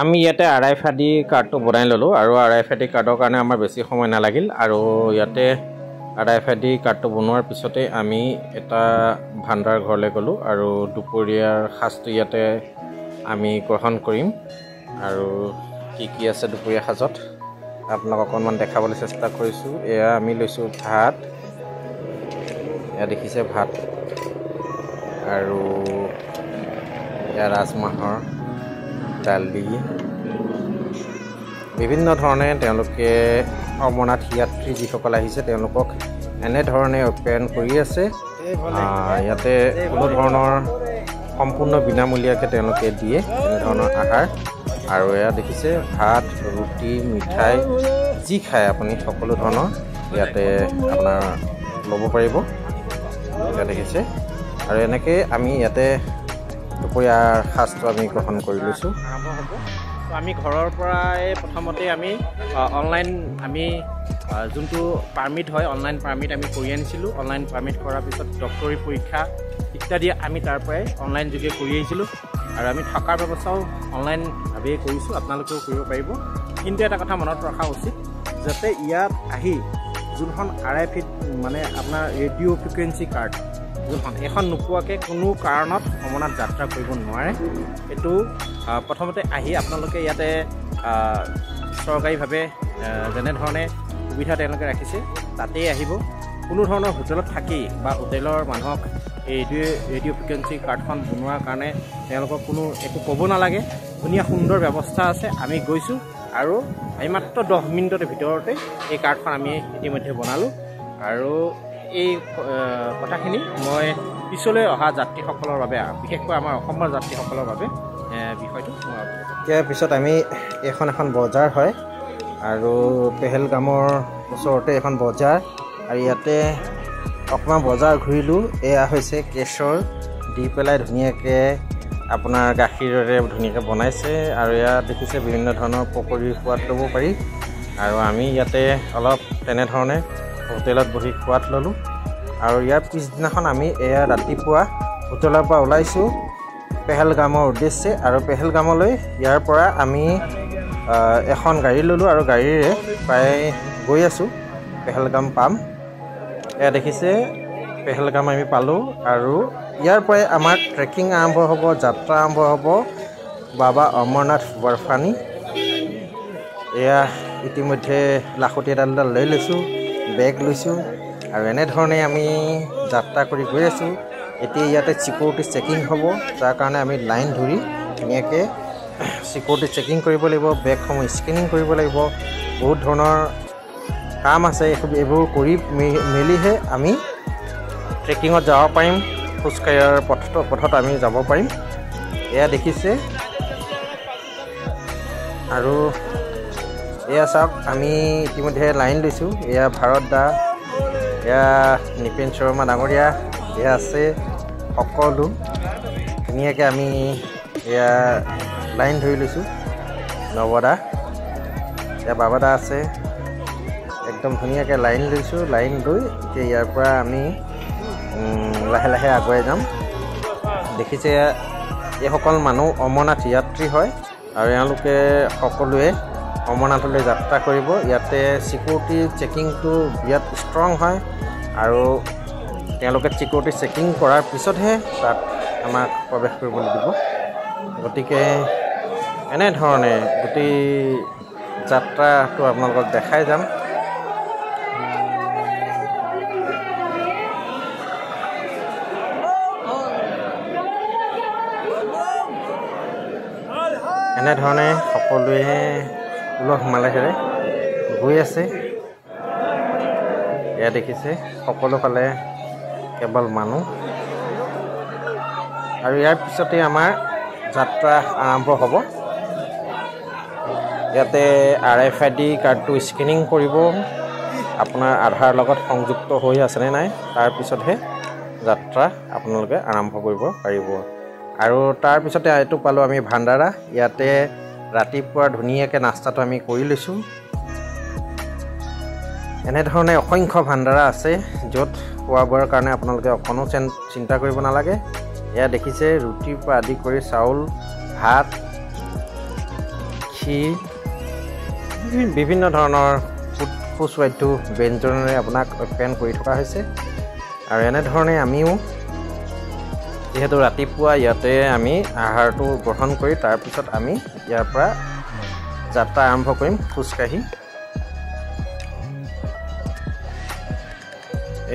আমি ইয়াতে RFID কাৰ্ডটো বনাই ল'লোঁ আৰু RFID কাৰ্ডৰ কাৰণে আমাৰ বেছি সময় নালাগিল আৰু ইয়াতে RFID কাৰ্ডটো বনোৱাৰ পিছতে আমি এটা ভাণ্ডাৰ ঘৰলৈ গ'লোঁ আৰু দুপৰীয়াৰ সাজটো ইয়াতে আমি গ্ৰহণ কৰিম আৰু কি আছে দুপৰীয়া সাজত আপোনাক অকণমান দেখাবলৈ চেষ্টা কৰিছোঁ। এয়া আমি লৈছোঁ ভাত, এয়া দেখিছে ভাত আৰু এয়া ৰাজমাহৰ দালি। বিভিন্ন ধৰণে তেওঁলোকে অমৰনাথ যাত্ৰী যিসকল আহিছে তেওঁলোকক এনেধৰণে আপ্যায়ন কৰি আছে। ইয়াতে কোনো ধৰণৰ সম্পূৰ্ণ বিনামূলীয়াকৈ তেওঁলোকে দিয়ে এনেধৰণৰ আহাৰ। আৰু এয়া দেখিছে ভাত, ৰুটি, মিঠাই যি খায় আপুনি সকলো ধৰণৰ ইয়াতে আপোনাৰ ল'ব পাৰিব। এয়া দেখিছে আৰু এনেকৈ আমি ইয়াতে দুপৰীয়াৰ সাজটো আমি গ্ৰহণ কৰি লৈছোঁ। আৰম্ভ হ'ব। তো আমি ঘৰৰ পৰাই প্ৰথমতে আমি অনলাইন যোনটো পাৰ্মিট হয় অনলাইন পাৰ্মিট আমি কৰি আনিছিলোঁ। অনলাইন পাৰ্মিট কৰাৰ পিছত ডক্টৰী পৰীক্ষা ইত্যাদি আমি তাৰ পৰাই অনলাইন যোগে কৰি আহিছিলোঁ আৰু আমি থকাৰ ব্যৱস্থাও অনলাইনভাৱেই কৰিছোঁ, আপোনালোকেও কৰিব পাৰিব। কিন্তু এটা কথা মনত ৰখা উচিত যাতে ইয়াত আহি যোনখন RFID মানে আপোনাৰ ৰেডিঅ' ফ্ৰিকুৱেঞ্চি কাৰ্ড যোনখন এখন নোপোৱাকৈ কোনো কাৰণত অমৰনাথ যাত্ৰা কৰিব নোৱাৰে। এইটো প্ৰথমতে আহি আপোনালোকে ইয়াতে চৰকাৰীভাৱে যেনেধৰণে সুবিধা তেওঁলোকে ৰাখিছে তাতেই আহিব। কোনো ধৰণৰ হোটেলত থাকি বা হোটেলৰ মানুহক এই ৰেডিঅ' ফ্ৰিকুৱেঞ্চি কাৰ্ডখন বনোৱাৰ কাৰণে তেওঁলোকক কোনো একো ক'ব নালাগে। ধুনীয়া সুন্দৰ ব্যৱস্থা আছে। আমি গৈছোঁ আৰু আমি মাত্ৰ 10 মিনিটৰ ভিতৰতে এই কাৰ্ডখন আমি ইতিমধ্যে বনালোঁ আৰু এই কথাখিনি মই পিছলৈ অহা যাত্ৰীসকলৰ বাবে বিশেষকৈ আমাৰ অসমৰ যাত্ৰীসকলৰ বাবে বিষয়টো ইয়াৰ পিছত আমি এখন বজাৰ হয় আৰু পেহেলগামৰ ওচৰতে এখন বজাৰ আৰু ইয়াতে অকণমান বজাৰ ঘূৰিলোঁ। এয়া হৈছে কেশৰ দি পেলাই ধুনীয়াকৈ আপোনাৰ গাখীৰেৰে ধুনীয়াকৈ বনাইছে আৰু ইয়াত দেখিছে বিভিন্ন ধৰণৰ পকৰি সোৱাদ ল'ব পাৰি আৰু আমি ইয়াতে অলপ তেনেধৰণে হোটেলত বহি সোৱাদ ল'লোঁ। আৰু ইয়াৰ পিছদিনাখন আমি এয়া ৰাতিপুৱা হোটেলৰ পৰা ওলাইছোঁ পেহেলগামৰ উদ্দেশ্যে আৰু পেহেলগামলৈ ইয়াৰ পৰা আমি এখন গাড়ী ল'লোঁ আৰু গাড়ীৰে প্ৰায় গৈ আছোঁ পেহেলগাম পাম। এয়া দেখিছে পেহেলগাম আমি পালোঁ আৰু ইয়াৰ পৰাই আমাৰ ট্ৰেকিং আৰম্ভ হ'ব, যাত্ৰা আৰম্ভ হ'ব বাবা অমৰনাথ বৰফানী। এয়া ইতিমধ্যে লাখুটি এডাল লৈ লৈছোঁ, বেগ লৈছোঁ আৰু এনেধৰণে আমি যাত্ৰা কৰি গৈ আছোঁ। এতিয়া ইয়াতে ছিকিউৰিটি চেকিং হ'ব, যাৰ কাৰণে আমি লাইন ধৰি ধুনীয়াকৈ ছিকিউৰিটি চেকিং কৰিব লাগিব, বেগসমূহ স্কেনিং কৰিব লাগিব। বহুত ধৰণৰ কাম আছে, এইবোৰ কৰি মেলিহে আমি ট্ৰেকিঙত যাব পাৰিম, খোজকাঢ়াৰ পথত আমি যাব পাৰিম। এয়া দেখিছে আৰু এয়া চাওক আমি ইতিমধ্যে লাইন লৈছোঁ। এয়া ভাৰত দা, এয়া নিপেন শৰ্মা ডাঙৰীয়া, এয়া আছে সকলো ধুনীয়াকৈ আমি এয়া লাইন ধৰি লৈছোঁ। নৱদা, এয়া বাবাদা আছে, একদম ধুনীয়াকৈ লাইন লৈছোঁ। লাইন লৈ এতিয়া ইয়াৰ পৰা আমি লাহে লাহে আগুৱাই যাম। দেখিছে এইসকল মানুহ অমৰনাথ যাত্ৰী হয় আৰু এওঁলোকে সকলোৱে অমৰনাথলৈ যাত্ৰা কৰিব। ইয়াতে ছিকিউৰিটি চেকিংটো বিৰাট ষ্ট্ৰং হয় আৰু তেওঁলোকে ছিকিউৰিটি চেকিং কৰাৰ পিছতহে তাত আমাক প্ৰৱেশ কৰিবলৈ দিব। গতিকে এনেধৰণে গোটেই যাত্ৰাটো আপোনালোকক দেখাই যাম। এনেধৰণে সকলোৱে উলহ মালহেৰে গৈ আছে। এয়া দেখিছে সকলো ফালে কেৱল মানুহ আৰু ইয়াৰ পিছতে আমাৰ যাত্ৰা আৰম্ভ হ'ব। ইয়াতে RFID কাৰ্ডটো স্কেনিং কৰিব, আপোনাৰ আধাৰ লগত সংযুক্ত হৈ আছেনে নাই, তাৰপিছতহে যাত্ৰা আপোনালোকে আৰম্ভ কৰিব পাৰিব। আৰু তাৰপিছতে এইটো পালোঁ আমি ভাণ্ডাৰা। ইয়াতে ৰাতিপুৱা ধুনীয়াকৈ নাস্তাটো আমি কৰি লৈছোঁ। এনেধৰণে অসংখ্য ভাণ্ডাৰা আছে য'ত খোৱা বোৱাৰ কাৰণে আপোনালোকে অকণো চিন্তা কৰিব নালাগে। এয়া দেখিছে ৰুটিৰ পৰা আদি কৰি চাউল, ভাত, এটি বিভিন্ন ধৰণৰ সুস্বাদু ব্যঞ্জনেৰে আপোনাক আপ্যায়ন কৰি থকা হৈছে আৰু এনেধৰণে আমিও যিহেতু ৰাতিপুৱা ইয়াতে আমি আহাৰটো গ্ৰহণ কৰি তাৰপিছত আমি ইয়াৰ পৰা যাত্ৰা আৰম্ভ কৰিম খোজকাঢ়ি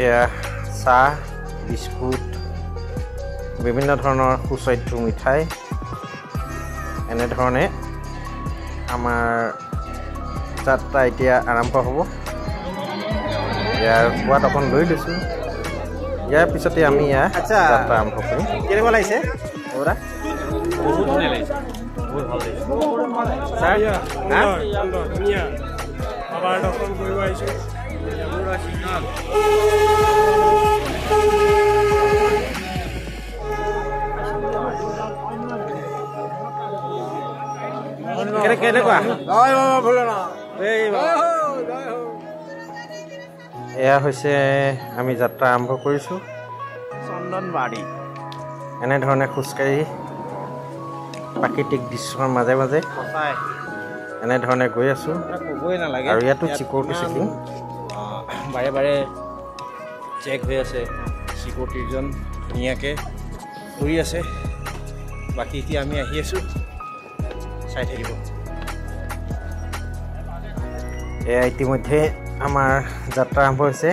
এয়া চাহ বিস্কুট বিভিন্ন ধৰণৰ সুস্বাদু মিঠাই এনেধৰণে আমাৰ যাত্ৰা এতিয়া আৰম্ভ হ'ব ইয়াৰ সোৱাদ অকণ লৈ লৈছোঁ ইয়াৰ পিছতে আমি ইয়াৰ যাত্ৰা আৰম্ভ কৰিম কেনেকুৱা লাগিছে দাদা বহুত ধুনীয়া লাগিছে বহুত ভাল লাগিছে ছাৰ ধুনীয়া বাবাৰ দৰ্শন কৰিব আহিছোঁ কেনেকুৱা এয়া হৈছে আমি যাত্ৰা আৰম্ভ কৰিছোঁ চন্দনবাৰী এনেধৰণে খোজকাঢ়ি প্ৰাকৃতিক দৃশ্যৰ মাজে মাজে এনেধৰণে গৈ আছোঁ ক'বই নালাগে আৰু ইয়াতো চিকিউৰিটি চেকিং বাৰে বাৰে চেক হৈ আছে চিকিউৰিটিজন ধুনীয়াকৈ কৰি আছে বাকী এতিয়া আমি আহি আছোঁ চাই থাকিব এয়া ইতিমধ্যে আমাৰ যাত্ৰা আৰম্ভ হৈছে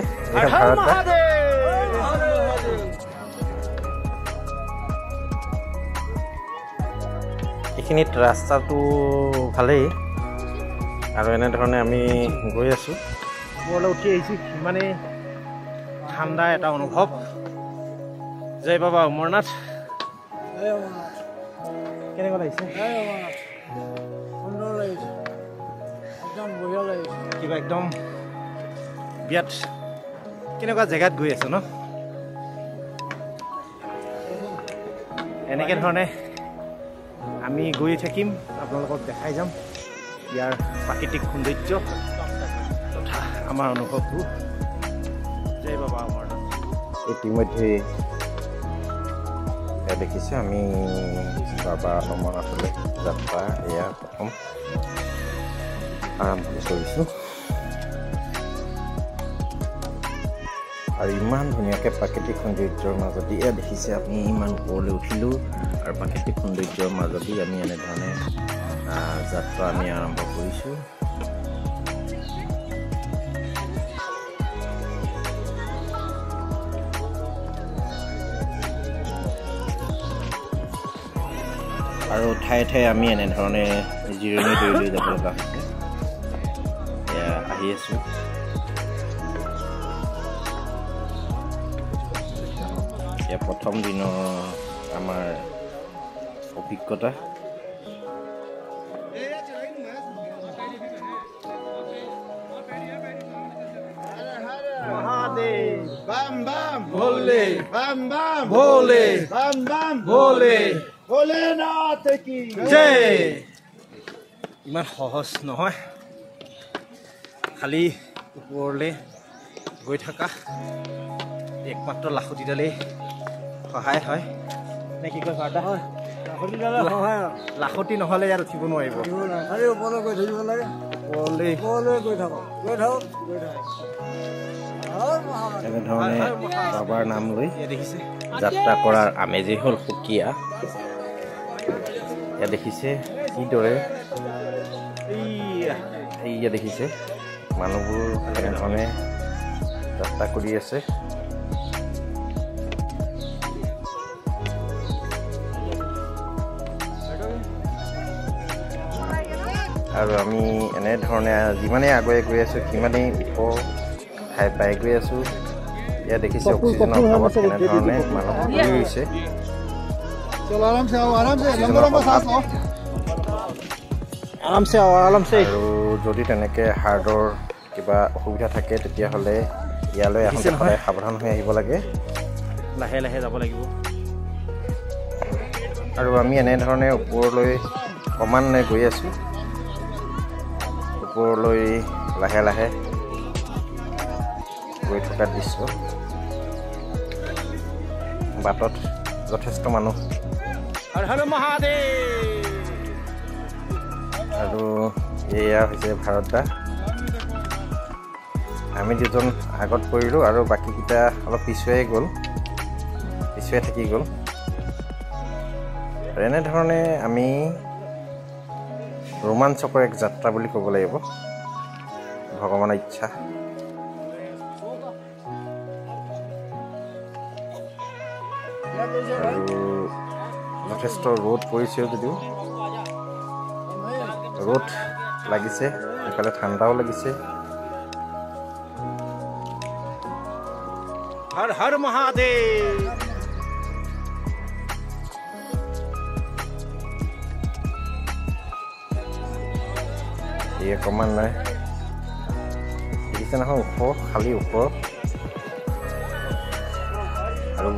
এইখিনিত ৰাস্তাটো ভালেই আৰু এনেধৰণে আমি গৈ আছোঁ ওপৰলৈ উঠি আহিছোঁ সিমানেই ঠাণ্ডা এটা অনুভৱ জয় বাবা অমৰনাথ কেনেকুৱা লাগিছে সুন্দৰ লাগিছে একদম বঢ়িয়া লাগিছে কিবা একদম বিৰাট কেনেকুৱা জেগাত গৈ আছে ন এনেকৈ ধৰণে আমি গৈ থাকিম আপোনালোকক দেখাই যাম ইয়াৰ প্ৰাকৃতিক সৌন্দৰ্য তথা আমাৰ অনুভৱবোৰ জয় বাবা অমৰনাথ ইতিমধ্যে দেখিছে আমি বাবা অমৰনাথলৈ যাত্ৰা এয়া প্ৰথম আৰম্ভ কৰিছোঁ আৰু ইমান ধুনীয়াকৈ প্ৰাকৃতিক সৌন্দৰ্যৰ মাজতে এয়া দেখিছে আপুনি ইমান ওপৰলৈ উঠিলোঁ আৰু প্ৰাকৃতিক সৌন্দৰ্যৰ মাজতেই আমি এনেধৰণে যাত্ৰা আমি আৰম্ভ কৰিছোঁ আৰু ঠায়ে ঠায়ে আমি এনেধৰণে জিৰণি লৈ লৈ যাব লগা হৈছে এয়া আহি আছোঁ এয়া প্ৰথম দিনৰ আমাৰ অভিজ্ঞতা Bam bam भोले bam bam भोले bam bam भोले भोलेनाथ की जय ইমান সহজ নহয় খালি ওপৰলৈ গৈ থকা একমাত্ৰ লাখুটিডালেই সহায় হয় নে কি কয় কাৰ্ডা হয় লাখুটি নহ'লে ইয়াত উঠিব নোৱাৰিব খালি ওপৰলৈ গৈ থাকিব লাগে ওপৰলৈ গৈ থাকক এনেধৰণে বাবাৰ নাম লৈ যাত্ৰা কৰাৰ আমেজেই হ'ল সুকীয়া এয়া দেখিছে কিদৰে এয়া দেখিছে মানুহবোৰ এনেধৰণে যাত্ৰা কৰি আছে আৰু আমি এনেধৰণে যিমানেই আগুৱাই গৈ আছোঁ সিমানেই ওখ ঠাই পাই গৈ আছোঁ এয়া দেখিছে অক্সিজেনৰ অভাৱত এনেধৰণে মানুহ ঘূৰি গৈছে আৰু যদি তেনেকৈ হাৰ্টৰ কিবা অসুবিধা থাকে তেতিয়াহ'লে ইয়ালৈ আহোঁতে সদায় সাৱধান হৈ আহিব লাগে লাহে লাহে যাব লাগিব আৰু আমি এনেধৰণে ওপৰলৈ ক্ৰমান্বয়ে গৈ আছোঁ ওপৰলৈ লাহে লাহে গৈ থকা দৃশ্য বাটত যথেষ্ট মানুহ আৰু এয়া হৈছে ভাৰত দা আমি দুজন আগত পৰিলোঁ আৰু বাকীকেইটা অলপ পিছুৱাই থাকি গ'ল আৰু এনেধৰণে আমি ৰোমাঞ্চকৰ এক যাত্ৰা বুলি ক'ব লাগিব ভগৱানৰ ইচ্ছা আৰু যথেষ্ট ৰ'দ পৰিছে যদিও ৰ'দ লাগিছে এইফালে ঠাণ্ডাও লাগিছে হৰ হৰ মহাদেৱ এই অকণমান নাই দেখিছে নহয় ওখ খালী ওখ আৰু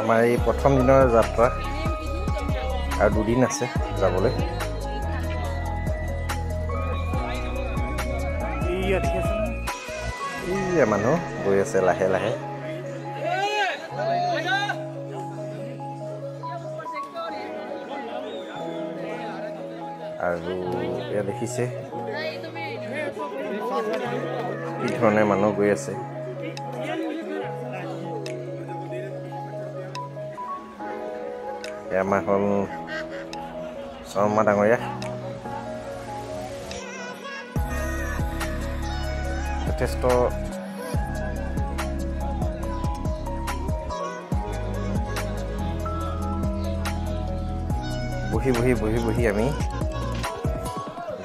আমাৰ এই প্ৰথম দিনৰ যাত্ৰা আৰু 2 দিন আছে যাবলৈ এই মানুহ গৈ আছে লাহে লাহে আৰু এয়া দেখিছে কি ধৰণে মানুহ গৈ আছে এয়া আমাৰ হ'ল শৰ্মা ডাঙৰীয়া যথেষ্ট বহি আমি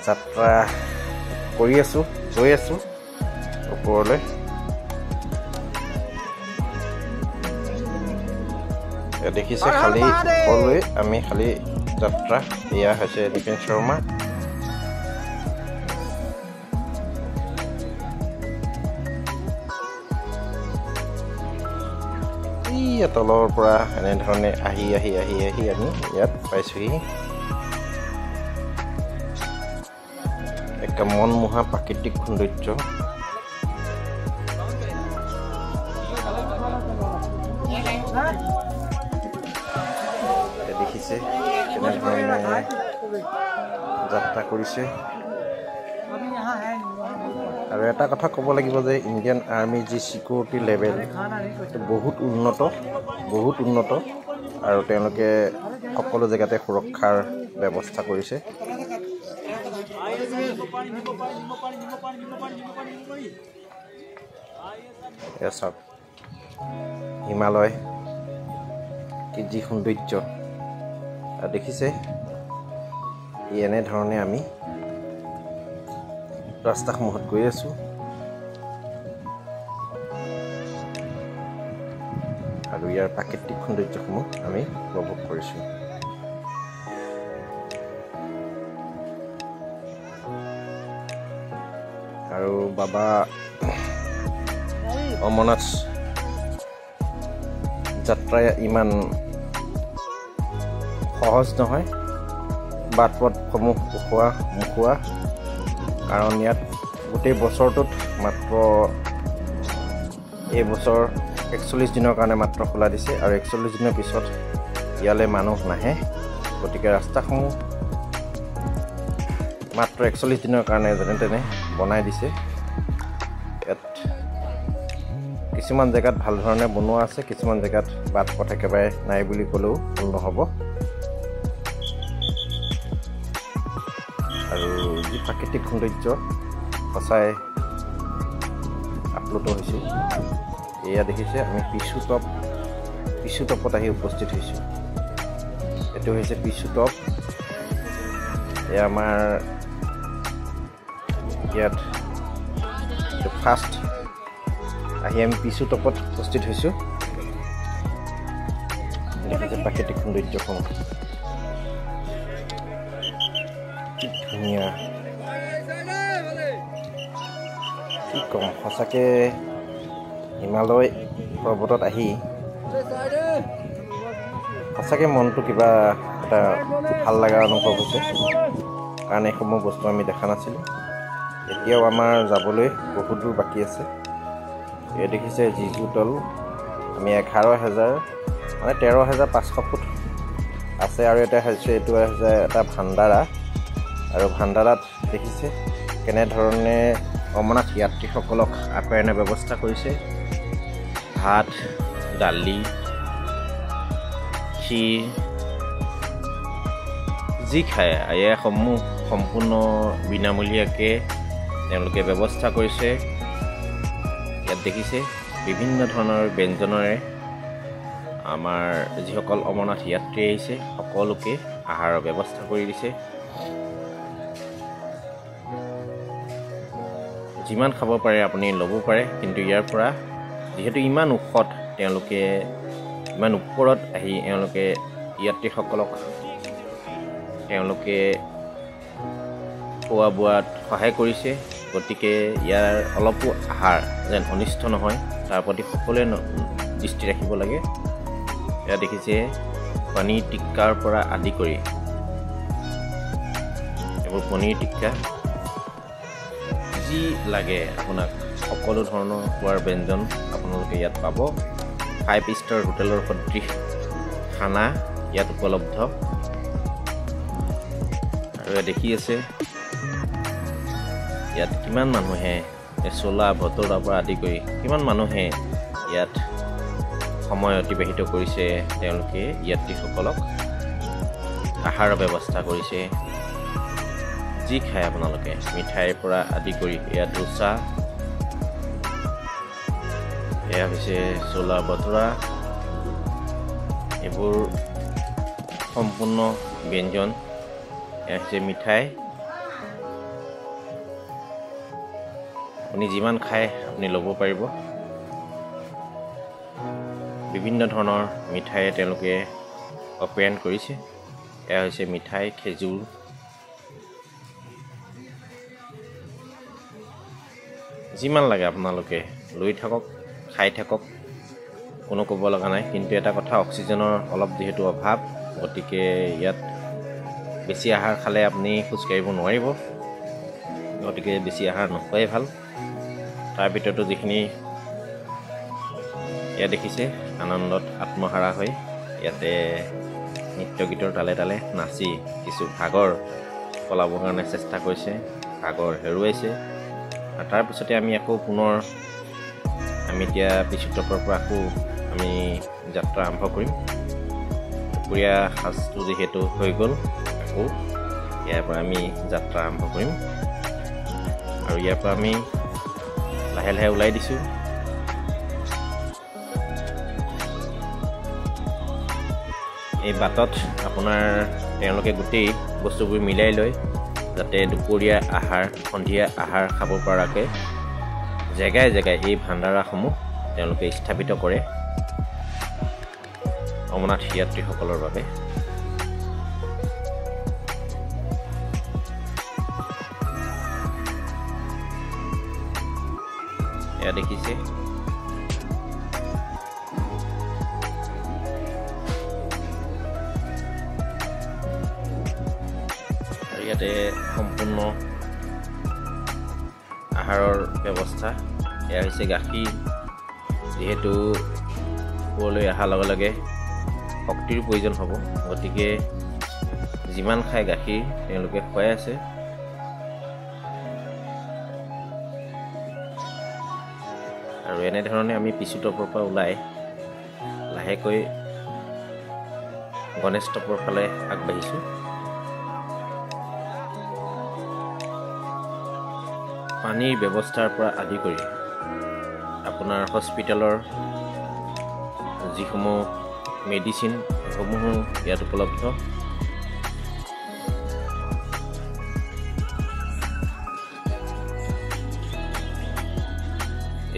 যাত্ৰা কৰি আছোঁ গৈ আছোঁ ওপৰলৈ দেখিছে খালী ওপৰলৈ আমি খালী যাত্ৰা এয়া হৈছে নিপেন শৰ্মা তলৰ পৰা এনেধৰণে আহি আমি ইয়াত পাইছোঁহি এক মনমোহা প্ৰাকৃতিক সৌন্দৰ্য দেখিছে কেনেধৰণে যাত্ৰা কৰিছে আৰু এটা কথা ক'ব লাগিব যে ইণ্ডিয়ান আৰ্মিৰ যি ছিকিউৰিটি লেভেল বহুত উন্নত আৰু তেওঁলোকে সকলো জেগাতে সুৰক্ষাৰ ব্যৱস্থা কৰিছে এয়া চাওক হিমালয় কি যি সৌন্দৰ্য আৰু দেখিছে এনেধৰণে আমি ৰাস্তাসমূহত গৈ আছোঁ আৰু ইয়াৰ প্ৰাকৃতিক সৌন্দৰ্যসমূহ আমি উপভোগ কৰিছোঁ আৰু বাবা অমৰনাথ যাত্ৰা ইমান সহজ নহয় বাট পথসমূহ মুখোৱা কাৰণ ইয়াত গোটেই বছৰটোত মাত্ৰ এই বছৰ 41 দিনৰ কাৰণে মাত্ৰ খোলা দিছে আৰু 41 দিনৰ পিছত ইয়ালৈ মানুহ নাহে গতিকে ৰাস্তাসমূহ মাত্ৰ 41 দিনৰ কাৰণে যেনে তেনে বনাই দিছে ইয়াত কিছুমান জেগাত ভাল ধৰণে বনোৱা আছে কিছুমান জেগাত বাট পথ একেবাৰে নাই বুলি ক'লেও ভুল নহ'ব আৰু যি প্ৰাকৃতিক সৌন্দৰ্য সঁচাই আপ্লুত হৈছোঁ এয়া দেখিছে আমি পিছু টপত আহি উপস্থিত হৈছোঁ এইটো হৈছে পিছু টপ এয়া আমাৰ ইয়াত ফাৰ্ষ্ট আহি আমি পিছু টপত উপস্থিত হৈছোঁ দেখিছে প্ৰাকৃতিক সৌন্দৰ্যসমূহ কি ধুনীয়া কি ক'ম সঁচাকৈ হিমালয় পৰ্বতত আহি সঁচাকৈ মনটো কিবা এটা ভাল লগা অনুভৱ হৈছে কাৰণ এইসমূহ বস্তু আমি দেখা নাছিলোঁ এতিয়াও আমাৰ যাবলৈ বহুত দূৰ বাকী আছে এই দেখিছে জিজু তল আমি 11,000 মানে 13,500 ফুট আছে আৰু এটা হৈছে এইটো হৈছে এটা ভাণ্ডাৰা আৰু ভাণ্ডাৰাত দেখিছে কেনেধৰণে অমৰনাথ যাত্ৰীসকলক আপ্যায়নৰ ব্যৱস্থা কৰিছে। ভাত, দালি, ক্ষীৰ যি খায় এয়াসমূহ সম্পূৰ্ণ বিনামূলীয়াকৈ তেওঁলোকে ব্যৱস্থা কৰিছে। ইয়াত দেখিছে বিভিন্ন ধৰণৰ ব্যঞ্জনেৰে আমাৰ যিসকল অমৰনাথ যাত্ৰী আহিছে সকলোকে আহাৰৰ ব্যৱস্থা কৰি দিছে। যিমান খাব পাৰে আপুনি ল'ব পাৰে, কিন্তু ইয়াৰ পৰা যিহেতু ইমান ওখত তেওঁলোকে ইমান ওপৰত আহি তেওঁলোকে যাত্ৰীসকলক খোৱা বোৱাত সহায় কৰিছে, গতিকে ইয়াৰ অলপো আহাৰ যেন অনিষ্ট নহয় তাৰ প্ৰতি সকলোৱে দৃষ্টি ৰাখিব লাগে। এয়া দেখিছে পনীৰ টিক্কাৰ পৰা আদি কৰি এইবোৰ পনীৰ টিক্কা যি লাগে আপোনাক সকলো ধৰণৰ খোৱাৰ ব্যঞ্জন আপোনালোকে ইয়াত পাব। 5 ষ্টাৰ হোটেলৰ সদৃশ খানা ইয়াত উপলব্ধ। আৰু দেখি আছে ইয়াত কিমান মানুহে চোলা ভটৌৰাৰ পৰা আদি কৰি কিমান মানুহে ইয়াত সময় অতিবাহিত কৰিছে। তেওঁলোকে যাত্ৰীসকলক আহাৰৰ ব্যৱস্থা কৰিছে। যি খায় আপোনালোকে মিঠাইৰ পৰা আদি কৰি এয়া দোচা, এয়া হৈছে চোলা ভটৌৰা, এইবোৰ সম্পূৰ্ণ ব্যঞ্জন। এয়া হৈছে মিঠাই। আপুনি যিমান খায় আপুনি ল'ব পাৰিব। বিভিন্ন ধৰণৰ মিঠাই তেওঁলোকে আপ্যায়ন কৰিছে। এয়া হৈছে মিঠাই, খেজুৰ, যিমান লাগে আপোনালোকে লৈ থাকক, খাই থাকক, কোনো ক'ব লগা নাই। কিন্তু এটা কথা, অক্সিজেনৰ অলপ যিহেতু অভাৱ, গতিকে ইয়াত বেছি আহাৰ খালে আপুনি খোজকাঢ়িব নোৱাৰিব, গতিকে বেছি আহাৰ নোখোৱাই ভাল। তাৰ ভিতৰতো যিখিনি এয়া দেখিছে আনন্দত আত্মহাৰা হৈ ইয়াতে নৃত্য গীতৰ তালে তালে নাচি কিছু ভাগৰ পলাবৰ কাৰণে চেষ্টা কৰিছে, ভাগৰ হেৰুৱাইছে। আৰু তাৰপিছতে আমি আকৌ পুনৰ এতিয়া পিছুটকৰ পৰা আকৌ আমি যাত্ৰা আৰম্ভ কৰিম। দুপৰীয়া সাজটো যিহেতু হৈ গ'ল, আকৌ ইয়াৰ পৰা আমি যাত্ৰা আৰম্ভ কৰিম। আৰু ইয়াৰ পৰা আমি লাহে লাহে ওলাই দিছোঁ। এই বাটত আপোনাৰ তেওঁলোকে গোটেই বস্তুবোৰ মিলাই লয়, যাতে দুপৰীয়া আহাৰ, সন্ধিয়া আহাৰ খাব পৰাকৈ জেগাই জেগাই এই ভাণ্ডাৰাসমূহ তেওঁলোকে স্থাপিত কৰে অমৰনাথ যাত্ৰীসকলৰ বাবে। এয়া দেখিছে আৰু ইয়াতে সম্পূৰ্ণ আহাৰৰ ব্যৱস্থা। এয়া হৈছে গাখীৰ, যিহেতু ওপৰলৈ অহাৰ লগে লগে শক্তিৰ প্ৰয়োজন হ'ব, গতিকে যিমান খাই গাখীৰ তেওঁলোকে খুৱাই আছে। আৰু এনেধৰণে আমি পিছুটকৰ পৰা ওলাই লাহেকৈ গণেশ টপৰ ফালে আগবাঢ়িছোঁ। পানীৰ ব্যৱস্থাৰ পৰা আদি কৰি আপোনাৰ হস্পিটেলৰ যিসমূহ মেডিচিন সেইসমূহো ইয়াত উপলব্ধ।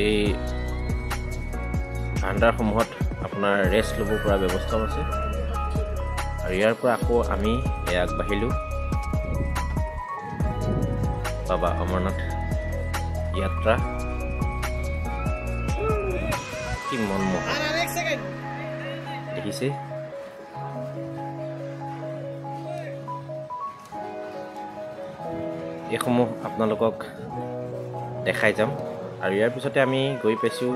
এই ভাণ্ডাৰসমূহত আপোনাৰ ৰেষ্ট ল'ব পৰা ব্যৱস্থাও আছে। আৰু ইয়াৰ পৰা আকৌ আমি আগবাঢ়িলোঁ বাবা অমৰনাথ যাত্ৰা। কি মনমোহক দেখিছে। এইসমূহ আপোনালোকক দেখাই যাম। আৰু ইয়াৰ পিছতে আমি গৈ পাইছোঁ,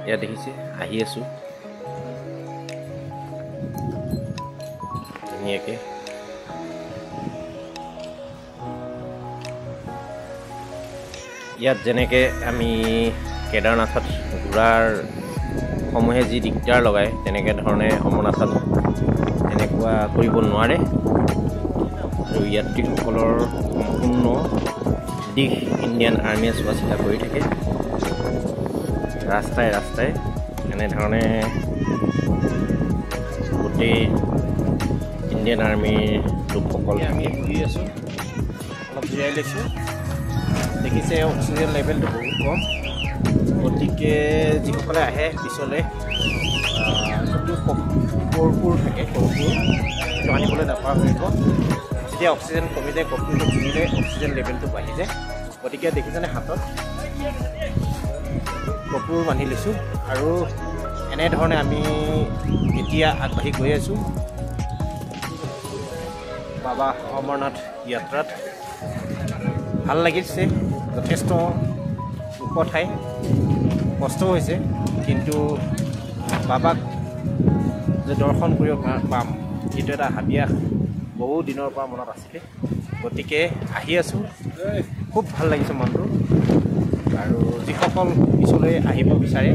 ইয়াত দেখিছে আহি আছোঁ ধুনীয়াকৈ। ইয়াত যেনেকৈ আমি কেদাৰনাথত ঘোঁৰাৰ সমূহে যি দিগদাৰ লগায় তেনেকৈ ধৰণে অমৰনাথত এনেকুৱা কৰিব নোৱাৰে আৰু যাত্ৰীসকলৰ সম্পূৰ্ণ দিশ ইণ্ডিয়ান আৰ্মীয়ে চোৱা চিতা কৰি থাকে ৰাস্তাই ৰাস্তাই এনেধৰণে গোটেই ইণ্ডিয়ান আৰ্মীৰ লোকসকল আমি ঘূৰি আছোঁ অলপ জিৰাই লৈছোঁ দেখিছে অক্সিজেন লেভেলটো বহুত কম গতিকে যিসকলে আহে পিছলৈ যোনটো কৰ্পূৰ থাকে কৰ্পূৰ সেইটো আনিবলৈ নাপাহৰিব যেতিয়া অক্সিজেন কমি যায় কৰ্পূৰটো কিনিলে অক্সিজেন লেভেলটো বাঢ়ি যায় গতিকে দেখিছেনে হাতত কৰ্পূৰ বান্ধি লৈছোঁ আৰু এনেধৰণে আমি এতিয়া আগবাঢ়ি গৈ আছোঁ বাবা অমৰনাথ যাত্ৰাত ভাল লাগিছে যথেষ্ট ওখ ঠাই কষ্ট হৈছে কিন্তু বাবাক যে দৰ্শন কৰিব পাম সেইটো এটা হাবিয়াস বহু দিনৰ পৰা মনত আছিলে গতিকে আহি আছোঁ খুব ভাল লাগিছে মনটো আৰু যিসকল পিছলৈ আহিব বিচাৰে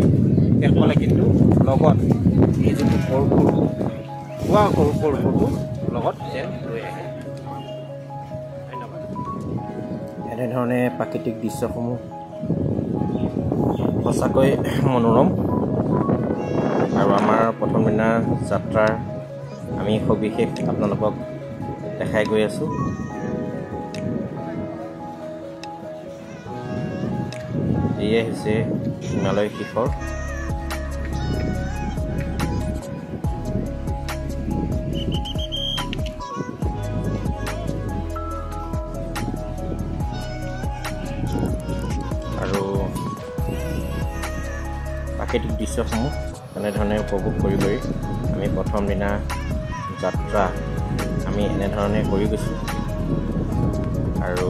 তেওঁসকলে কিন্তু লগত এই যোনটো কৰ্পূৰ খোৱা কৰ্পূৰটো লগত যেন লৈ আহে ধন্যবাদ এনেধৰণে প্ৰাকৃতিক দৃশ্যসমূহ সঁচাকৈ মনোৰম আৰু আমাৰ প্ৰথম দিনা যাত্ৰাৰ আমি সবিশেষ আপোনালোকক দেখাই গৈ আছোঁ এয়াই হৈছে হিমালয় শিখৰ আৰু প্ৰাকৃতিক দৃশ্যসমূহ এনেধৰণে উপভোগ কৰি আমি প্ৰথম দিনা যাত্ৰা আমি এনেধৰণে কৰি গৈছোঁ আৰু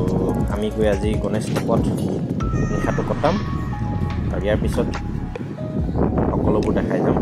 আমি গৈ আজি গণেশ স্তূপত নিশাটো কটাম আৰু ইয়াৰ পিছত সকলোবোৰ দেখাই যাম